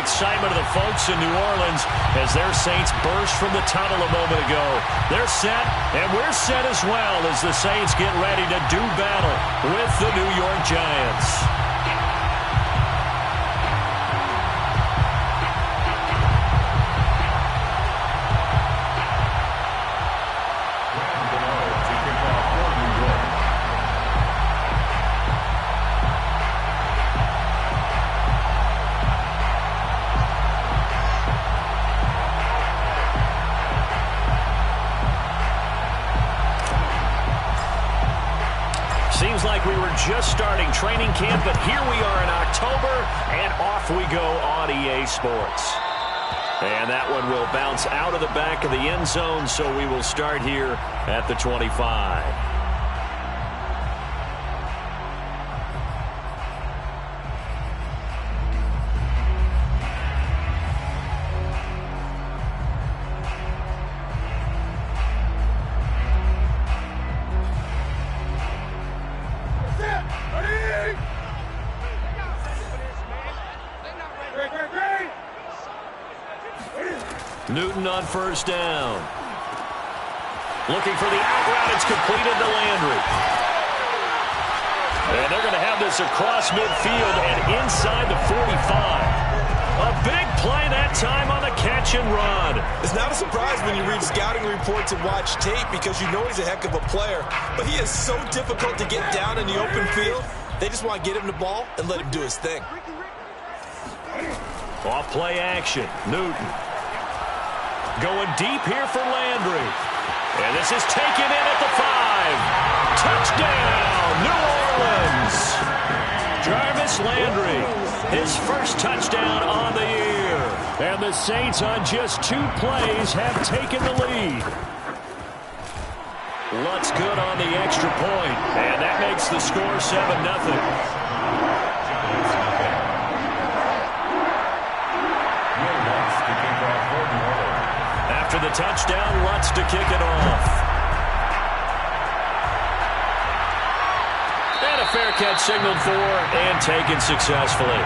excitement of the folks in New Orleans as their Saints burst from the tunnel a moment ago. They're set, and we're set as well as the Saints get ready to do battle with the New York Giants. Seems like we were just starting training camp, but here we are in October, and off we go on EA Sports. And that one will bounce out of the back of the end zone, so we will start here at the 25. Newton on first down. Looking for the out route. It's completed to Landry. And they're going to have this across midfield and inside the 45. A big play that time on the catch and run. It's not a surprise when you read scouting reports and watch tape because you know he's a heck of a player. But he is so difficult to get down in the open field. They just want to get him the ball and let him do his thing. Off play action. Newton. Going deep here for Landry. And this is taken in at the 5. Touchdown, New Orleans. Jarvis Landry, his first touchdown on the year. And the Saints on just 2 plays have taken the lead. Lutz good on the extra point. And that makes the score 7-0. After the touchdown, Lutz to kick it off. And a fair catch signaled for and taken successfully.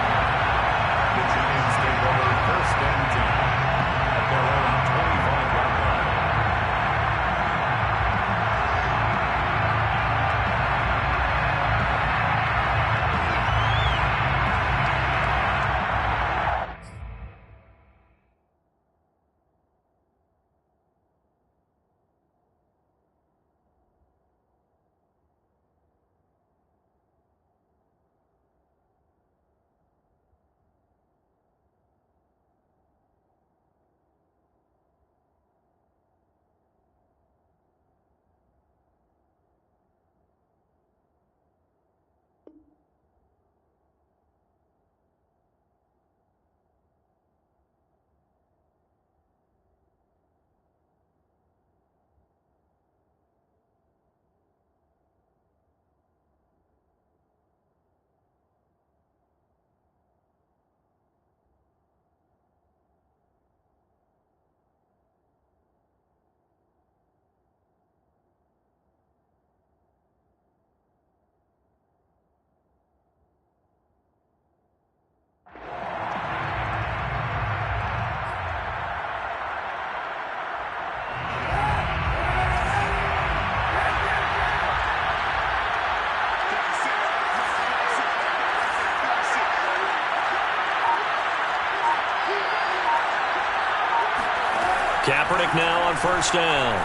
Kaepernick now on first down.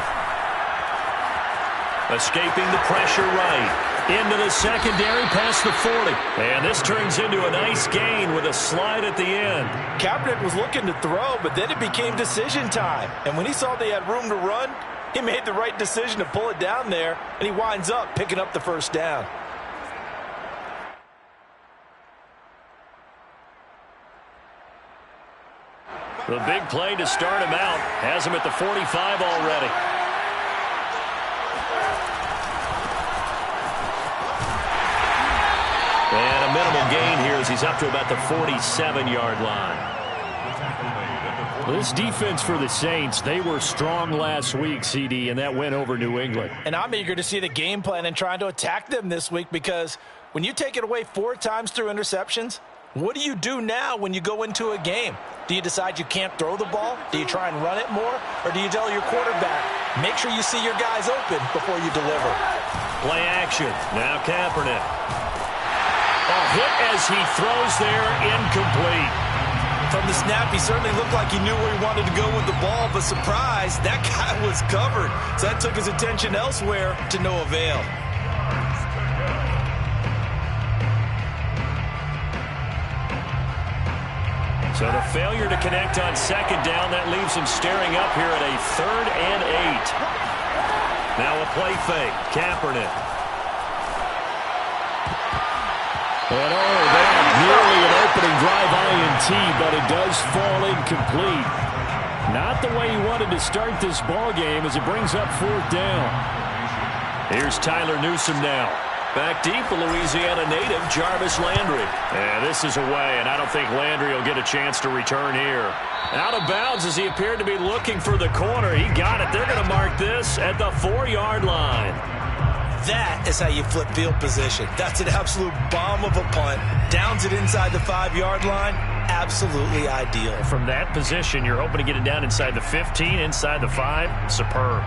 Escaping the pressure right. Into the secondary past the 40. And this turns into a nice gain with a slide at the end. Kaepernick was looking to throw, but then it became decision time. And when he saw they had room to run, he made the right decision to pull it down there, and he winds up picking up the first down. The big play to start him out has him at the 45 already. And a minimal gain here as he's up to about the 47-yard line. This defense for the Saints, they were strong last week, CD, and that went over New England. And I'm eager to see the game plan and trying to attack them this week because when you take it away 4 times through interceptions, What do you do now when you go into a game? Do you decide you can't throw the ball? Do you try and run it more? Or do you tell your quarterback, make sure you see your guys open before you deliver? Play action. Now Kaepernick. A hit as he throws there, incomplete. From the snap, he certainly looked like he knew where he wanted to go with the ball, but surprise, that guy was covered. So that took his attention elsewhere to no avail. So the failure to connect on second down, that leaves him staring up here at a 3rd and 8. Now a play fake. Kaepernick. And that nearly an opening drive INT, but it does fall incomplete. Not the way he wanted to start this ball game as it brings up 4th down. Here's Tyler Newsome now. Back deep, a Louisiana native, Jarvis Landry. Yeah, this is away, and I don't think Landry will get a chance to return here. Out of bounds as he appeared to be looking for the corner. He got it. They're going to mark this at the 4-yard line. That is how you flip field position. That's an absolute bomb of a punt. Downs it inside the 5-yard line. Absolutely ideal. From that position, you're hoping to get it down inside the 15, inside the 5. Superb.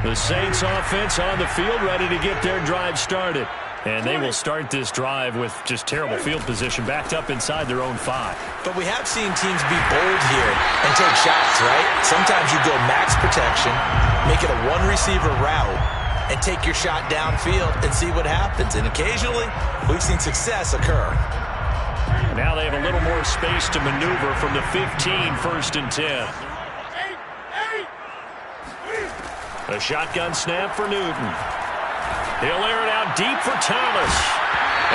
The Saints offense on the field, ready to get their drive started. And they will start this drive with just terrible field position, backed up inside their own 5. But we have seen teams be bold here and take shots, right? Sometimes you go max protection, make it a one-receiver route, and take your shot downfield and see what happens. And occasionally, we've seen success occur. And now they have a little more space to maneuver from the 15, 1st and 10. A shotgun snap for Newton. He'll air it out deep for Thomas.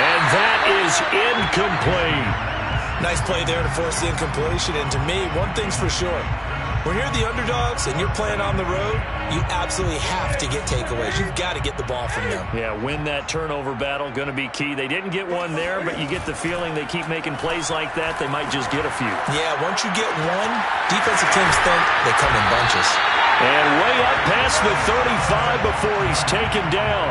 And that is incomplete. Nice play there to force the incompletion. And to me, one thing's for sure. When you're the underdogs and you're playing on the road, you absolutely have to get takeaways. You've got to get the ball from them. Yeah, win that turnover battle, going to be key. They didn't get one there, but you get the feeling they keep making plays like that, they might just get a few. Yeah, once you get one, defensive teams think they come in bunches. And way up past the 35 before he's taken down.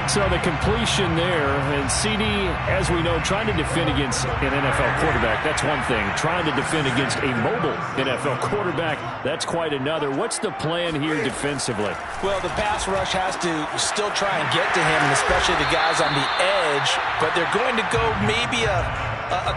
So the completion there, and CD, as we know, trying to defend against an NFL quarterback, that's one thing. Trying to defend against a mobile NFL quarterback, that's quite another. What's the plan here defensively? Well, the pass rush has to still try and get to him, and especially the guys on the edge, but they're going to go maybe a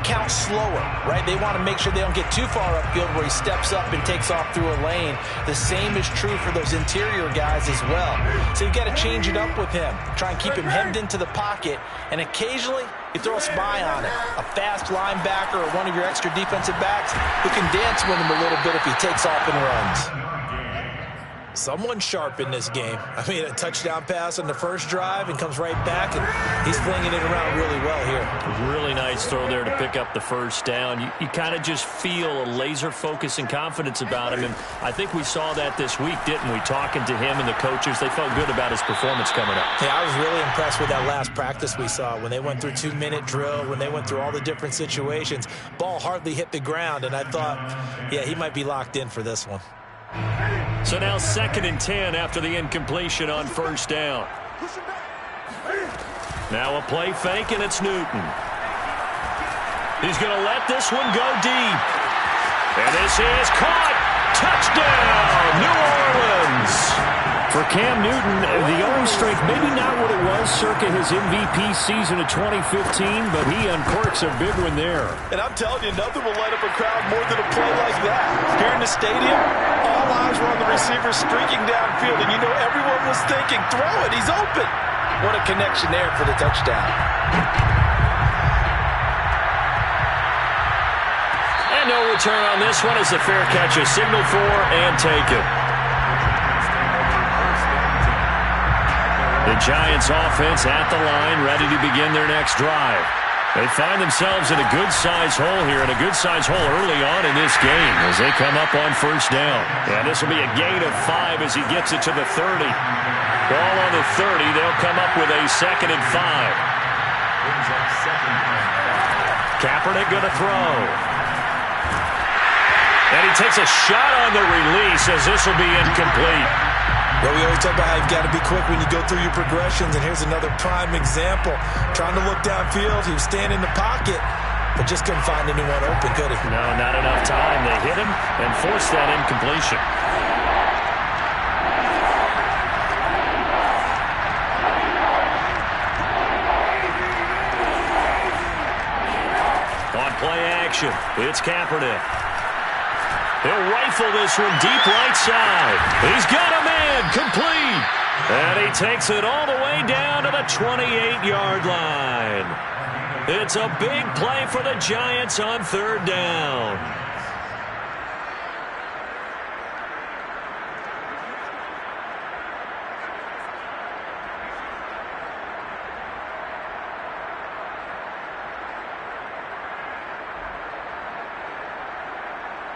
count slower, right? They want to make sure they don't get too far upfield where he steps up and takes off through a lane. The same is true for those interior guys as well. So you've got to change it up with him. Try and keep him hemmed into the pocket, and occasionally you throw a spy on it. A fast linebacker or one of your extra defensive backs who can dance with him a little bit if he takes off and runs. Someone sharp in this game. I mean, a touchdown pass on the first drive and comes right back, and he's flinging it around really well here. Really nice throw there to pick up the first down. You kind of just feel a laser focus and confidence about him, and I think we saw that this week, didn't we? Talking to him and the coaches, they felt good about his performance coming up. Yeah, I was really impressed with that last practice we saw when they went through 2-minute drill, when they went through all the different situations. Ball hardly hit the ground, and I thought, yeah, he might be locked in for this one. So now 2nd and 10 after the incompletion on first down. Now a play fake, and it's Newton. He's going to let this one go deep. And this is caught. Touchdown, New Orleans. For Cam Newton, the arm strength maybe not what it was circa his MVP season of 2015, but he uncorks a big one there. And I'm telling you, nothing will light up a crowd more than a play like that. Here in the stadium, all eyes were on the receiver streaking downfield, and you know everyone was thinking, throw it, he's open. What a connection there for the touchdown. And no return on this one as the fair catch is signaled for and taken. The Giants offense at the line, ready to begin their next drive. They find themselves in a good-sized hole here, and a good-sized hole early on in this game as they come up on first down. And this will be a gain of 5 as he gets it to the 30. Ball on the 30. They'll come up with a 2nd and 5. Kaepernick going to throw. And he takes a shot on the release as this will be incomplete. Well, we always talk about how you've got to be quick when you go through your progressions, and here's another prime example. Trying to look downfield, he was standing in the pocket, but just couldn't find anyone open, could he? No, not enough time. They hit him and forced that incompletion. On play action, it's Kaepernick. He'll rifle this one deep right side. He's got a man, complete. And he takes it all the way down to the 28-yard line. It's a big play for the Giants on third down.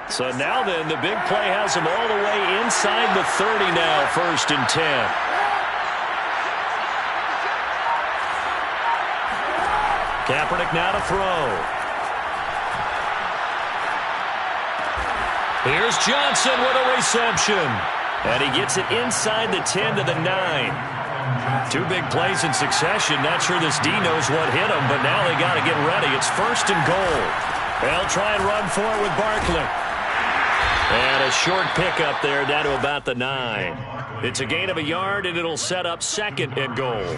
So now then, the big play has him all the way inside the 30 now, 1st and 10. Kaepernick now to throw. Here's Johnson with a reception. And he gets it inside the 10 to the 9. 2 big plays in succession. Not sure this D knows what hit him, but now they got to get ready. It's 1st and goal. They'll try and run for it with Barkley. And a short pickup there down to about the 9. It's a gain of a yard, and it'll set up 2nd and goal.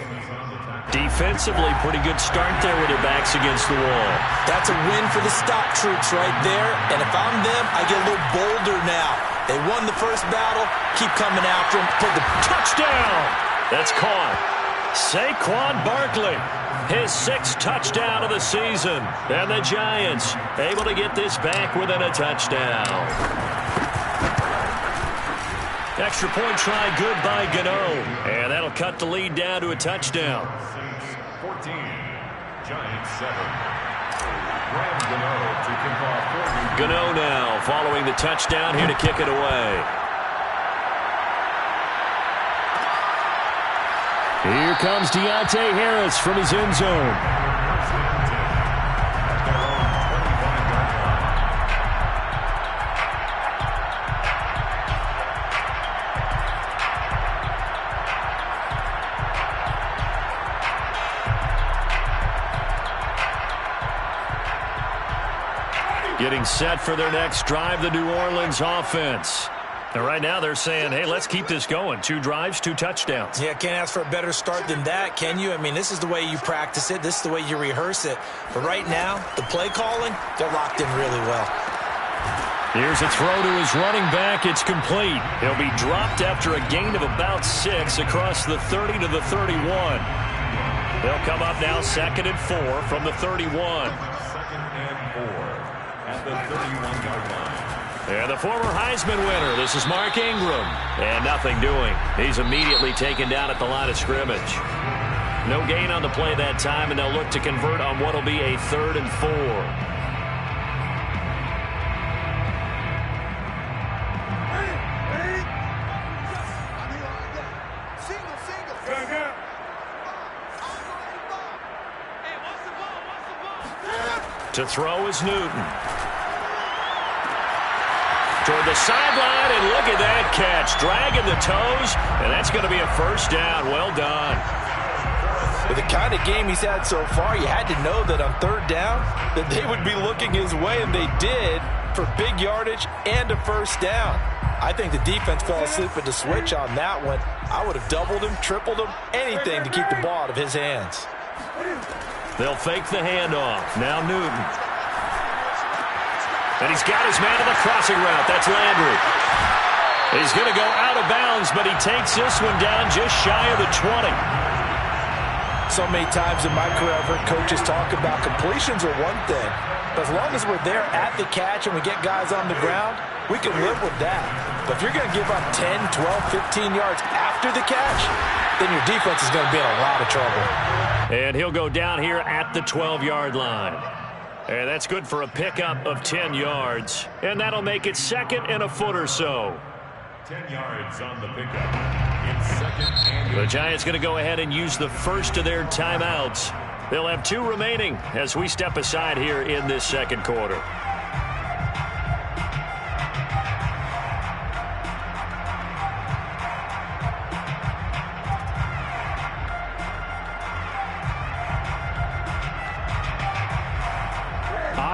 Defensively, pretty good start there with their backs against the wall. That's a win for the stop troops right there. And if I'm them, I get a little bolder now. They won the first battle. Keep coming after them. Put the touchdown. That's caught. Saquon Barkley, his 6th touchdown of the season. And the Giants able to get this back within a touchdown. Extra point try good by Gano. And that'll cut the lead down to a touchdown. 14, Giants 7. Gano to kick off. Gano now following the touchdown here to kick it away. Here comes Deontay Harris from his end zone. Getting set for their next drive, the New Orleans offense. And right now they're saying, hey, let's keep this going. 2 drives, 2 touchdowns. Yeah, can't ask for a better start than that, can you? I mean, this is the way you practice it. This is the way you rehearse it. But right now, the play calling, they're locked in really well. Here's a throw to his running back. It's complete. He'll be dropped after a gain of about 6 across the 30 to the 31. They'll come up now 2nd and 4 from the 31. 2nd and 4 at the 31-yard line. And the former Heisman winner, this is Mark Ingram. And nothing doing. He's immediately taken down at the line of scrimmage. No gain on the play that time, and they'll look to convert on what will be a 3rd and 4. To throw is Newton. Toward the sideline, and look at that catch. Dragging the toes, and that's going to be a 1st down. Well done. With the kind of game he's had so far, you had to know that on 3rd down that they would be looking his way, and they did, for big yardage and a 1st down. I think the defense fell asleep at the switch on that one. I would have doubled him, tripled him, anything to keep the ball out of his hands. They'll fake the handoff. Now Newton. And he's got his man on the crossing route. That's Landry. He's going to go out of bounds, but he takes this one down just shy of the 20. So many times in my career, I've heard coaches talk about completions are one thing. But as long as we're there at the catch and we get guys on the ground, we can live with that. But if you're going to give up 10, 12, 15 yards after the catch, then your defense is going to be in a lot of trouble. And he'll go down here at the 12-yard line. And that's good for a pickup of 10 yards. And that'll make it 2nd and a foot or so. 10 yards on the pickup. It's 2nd and the Giants going to go ahead and use the first of their timeouts. They'll have 2 remaining as we step aside here in this 2nd quarter.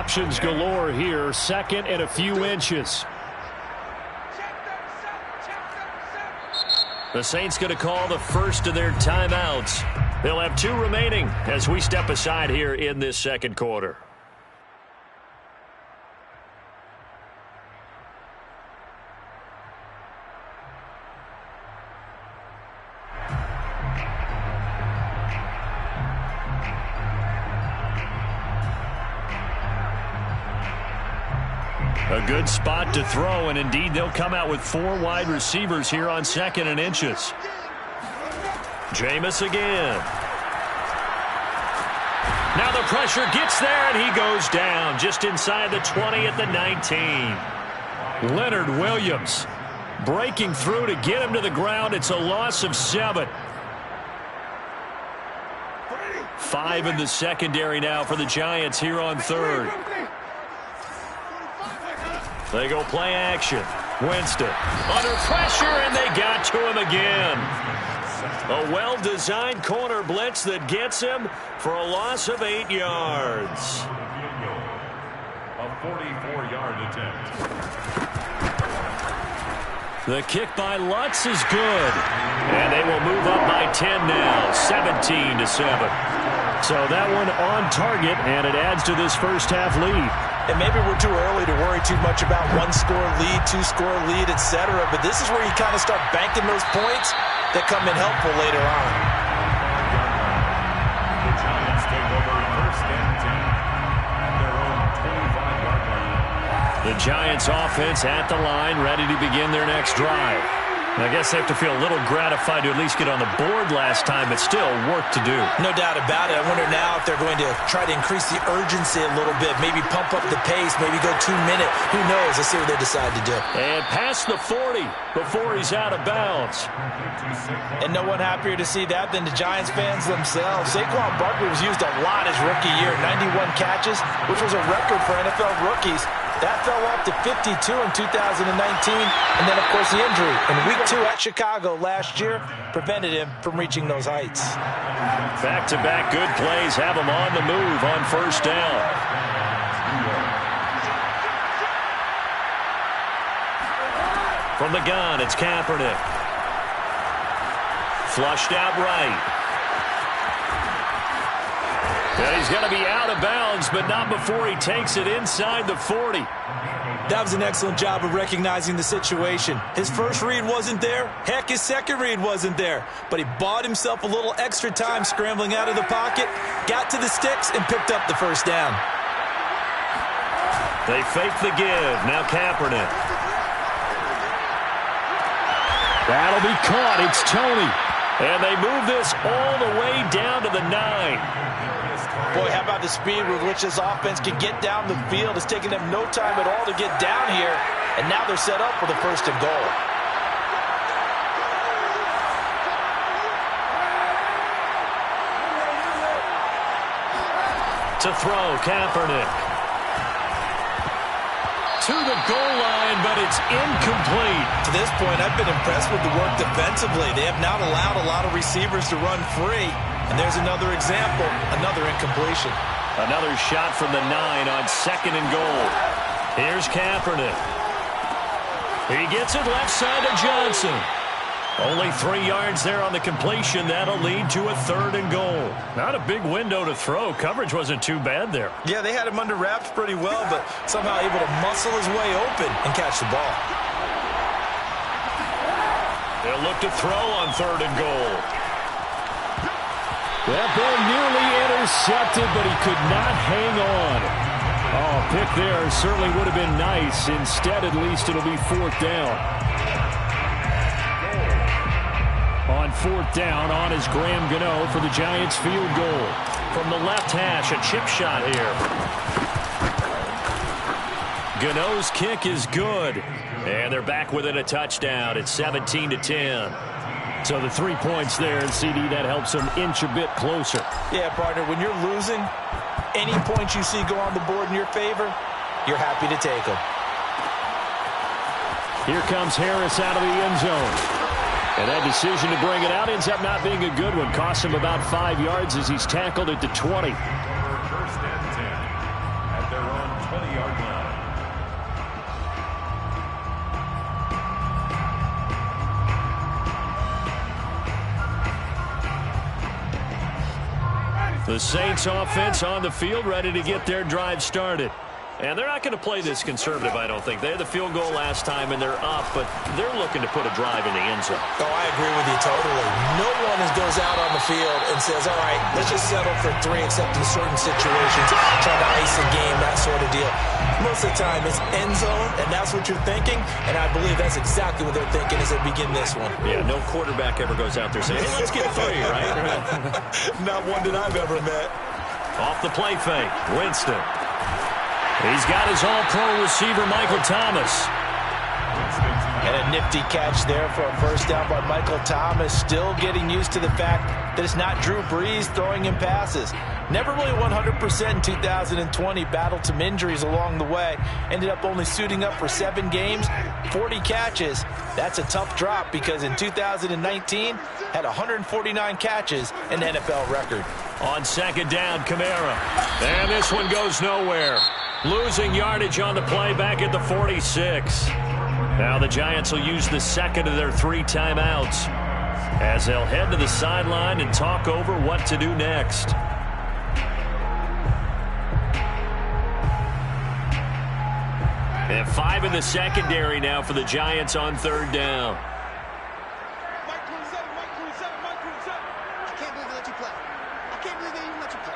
Options galore here. Second and a few inches. The Saints going to call the first of their timeouts. They'll have 2 remaining as we step aside here in this second quarter. A good spot to throw, and indeed they'll come out with 4 wide receivers here on second and inches. Jameis again. Now the pressure gets there, and he goes down just inside the 20 at the 19. Leonard Williams breaking through to get him to the ground. It's a loss of 7. 5 in the secondary now for the Giants here on third. They go play action. Winston under pressure, and they got to him again. A well-designed corner blitz that gets him for a loss of 8 yards. A 44-yard attempt. The kick by Lutz is good. And they will move up by 10 now, 17-7. So that one on target, and it adds to this first half lead. And maybe we're too early to worry too much about 1-score lead, 2-score lead, etc. But this is where you kind of start banking those points that come in helpful later on. The Giants take over first and 10 at their own 25-yard line. The Giants offense at the line, ready to begin their next drive. I guess they have to feel a little gratified to at least get on the board last time, but still work to do. No doubt about it. I wonder now if they're going to try to increase the urgency a little bit, maybe pump up the pace, maybe go 2-minute. Who knows? Let's see what they decide to do. And past the 40 before he's out of bounds. And no one happier to see that than the Giants fans themselves. Saquon Barkley was used a lot his rookie year, 91 catches, which was a record for NFL rookies. That fell off to 52 in 2019. And then, of course, the injury in Week 2 at Chicago last year prevented him from reaching those heights. Back-to-back good plays have him on the move on first down. From the gun, it's Kaepernick. Flushed out right. And he's going to be out of bounds, but not before he takes it inside the 40. That was an excellent job of recognizing the situation. His first read wasn't there. Heck, his second read wasn't there. But he bought himself a little extra time scrambling out of the pocket, got to the sticks, and picked up the first down. They fake the give. Now Kaepernick. That'll be caught. It's Tony. And they move this all the way down to the 9. Boy, how about the speed with which this offense can get down the field? It's taking them no time at all to get down here. And now they're set up for the first and goal. To throw, Kaepernick. To the goal line, but it's incomplete. To this point, I've been impressed with the work defensively. They have not allowed a lot of receivers to run free. And there's another example, another incompletion. Another shot from the 9 on second and goal. Here's Kaepernick. He gets it left side to Johnson. Only 3 yards there on the completion. That'll lead to a third and goal. Not a big window to throw. Coverage wasn't too bad there. Yeah, they had him under wraps pretty well, but somehow able to muscle his way open and catch the ball. They'll look to throw on third and goal. That ball nearly intercepted, but he could not hang on. Oh, pick there certainly would have been nice. Instead, at least, it'll be fourth down. On fourth down, on is Graham Gano for the Giants field goal. From the left hash, a chip shot here. Gano's kick is good. And they're back within a touchdown. It's 17-10. So the 3 points there, and CD, that helps them inch a bit closer. Yeah, partner, when you're losing, any points you see go on the board in your favor, you're happy to take them. Here comes Harris out of the end zone. And that decision to bring it out ends up not being a good one. Costs him about 5 yards as he's tackled at the 20. First and 10 at their own The Saints offense on the field, ready to get their drive started. And they're not going to play this conservative, I don't think. They had the field goal last time, and they're up, but they're looking to put a drive in the end zone. Oh, I agree with you totally. No one goes out on the field and says, all right, let's just settle for 3, except in certain situations, trying to ice a game, that sort of deal. Most of the time, it's end zone, and that's what you're thinking, and I believe that's exactly what they're thinking as they begin this one. Yeah, no quarterback ever goes out there saying, hey, let's get 3, right? Not one that I've ever met. Off the play fake, Winston. He's got his all-pro receiver, Michael Thomas. And a nifty catch there for a first down by Michael Thomas. Still getting used to the fact that it's not Drew Brees throwing him passes. Never really 100% in 2020. Battled some injuries along the way. Ended up only suiting up for 7 games, 40 catches. That's a tough drop because in 2019, had 149 catches, an NFL record. On second down, Kamara. And this one goes nowhere. Losing yardage on the play back at the 46. Now the Giants will use the second of their 3 timeouts as they'll head to the sideline and talk over what to do next. And 5 in the secondary now for the Giants on third down. I can't believe they let you play. I can't believe they even let you play.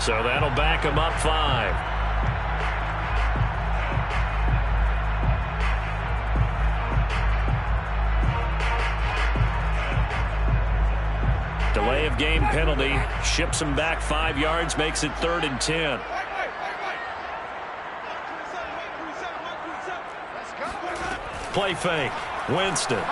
So that'll back him up 5. Delay of game penalty. Ships him back 5 yards. Makes it 3rd and 10. Play fake. Winston.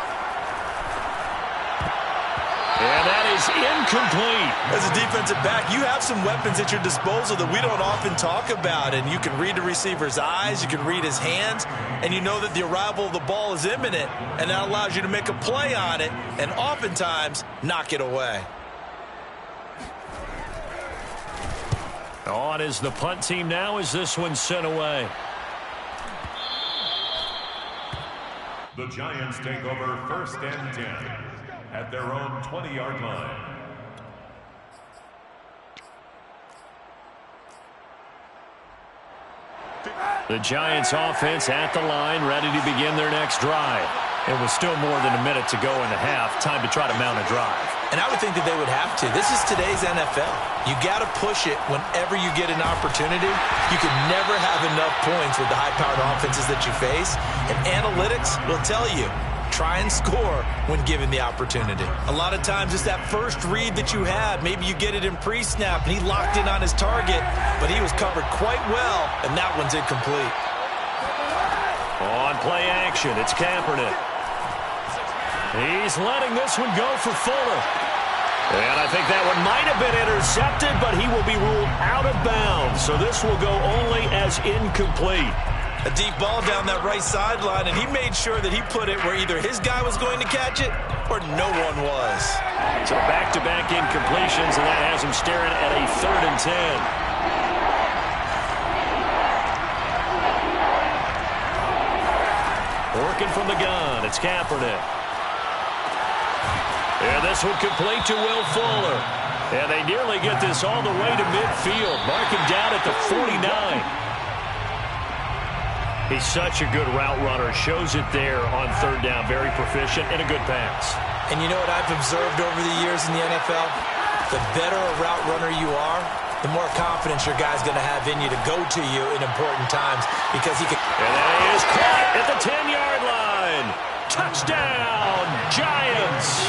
And that is incomplete. As a defensive back, you have some weapons at your disposal that we don't often talk about. And you can read the receiver's eyes, you can read his hands, and you know that the arrival of the ball is imminent. And that allows you to make a play on it and oftentimes knock it away. On is the punt team now as this one's sent away. The Giants take over 1st and 10 at their own 20-yard line. The Giants offense at the line, ready to begin their next drive. It was still more than a minute to go in the half. Time to try to mount a drive. And I would think that they would have to. This is today's NFL. You got to push it whenever you get an opportunity. You can never have enough points with the high-powered offenses that you face. And analytics will tell you, try and score when given the opportunity. A lot of times it's that first read that you have. Maybe you get it in pre-snap and he locked in on his target, but he was covered quite well, and that one's incomplete. On play action, it's Kaepernick. He's letting this one go for Fuller. And I think that one might have been intercepted, but he will be ruled out of bounds. So this will go only as incomplete. A deep ball down that right sideline, and he made sure that he put it where either his guy was going to catch it or no one was. So back-to-back incompletions, and that has him staring at a 3rd and 10. Working from the gun, it's Kaepernick. And this one complete to Will Fuller. And they nearly get this all the way to midfield. Mark him down at the 49. He's such a good route runner. Shows it there on 3rd down. Very proficient and a good pass. And you know what I've observed over the years in the NFL? The better a route runner you are, the more confidence your guy's going to have in you to go to you in important times because he can. And that is caught at the 10-yard line. Touchdown, Giants.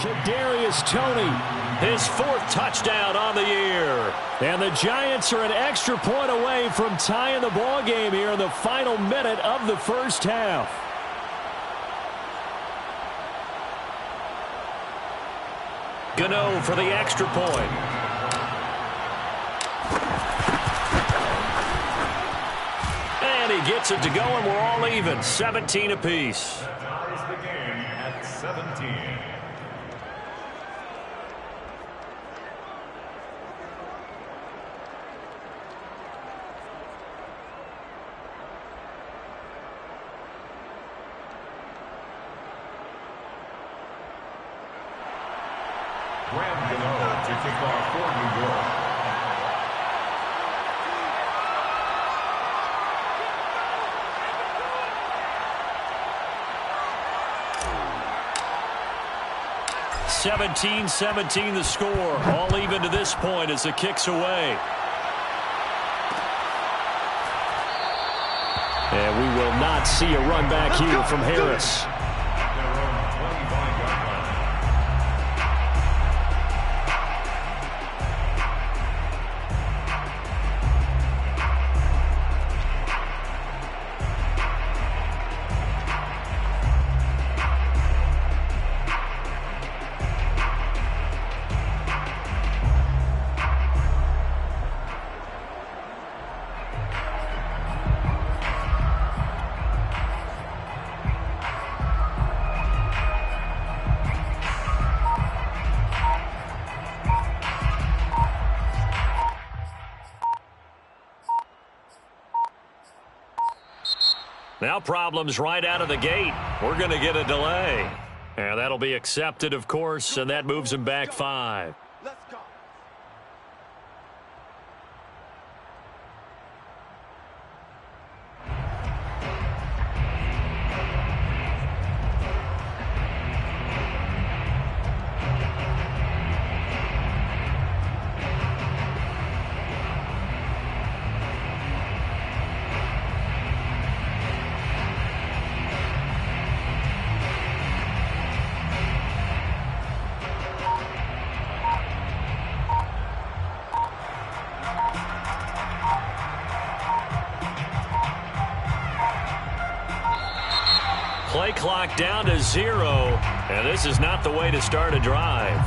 Kadarius Toney. His 4th touchdown on the year. And the Giants are an extra point away from tying the ball game here in the final minute of the first half. Gano for the extra point. And he gets it to go, and we're all even, 17 apiece. That ties the game at 17. To kick off for New York. (17-17) the score. All even to this point as the kick's away. And we will not see a run back here from Harris. Now problems right out of the gate. We're going to get a delay. And that'll be accepted, of course, and that moves him back 5. Let's go. Play clock down to 0, and this is not the way to start a drive.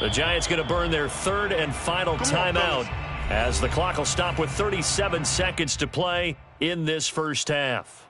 The Giants going to burn their 3rd and final timeout as the clock will stop with 37 seconds to play in this first half.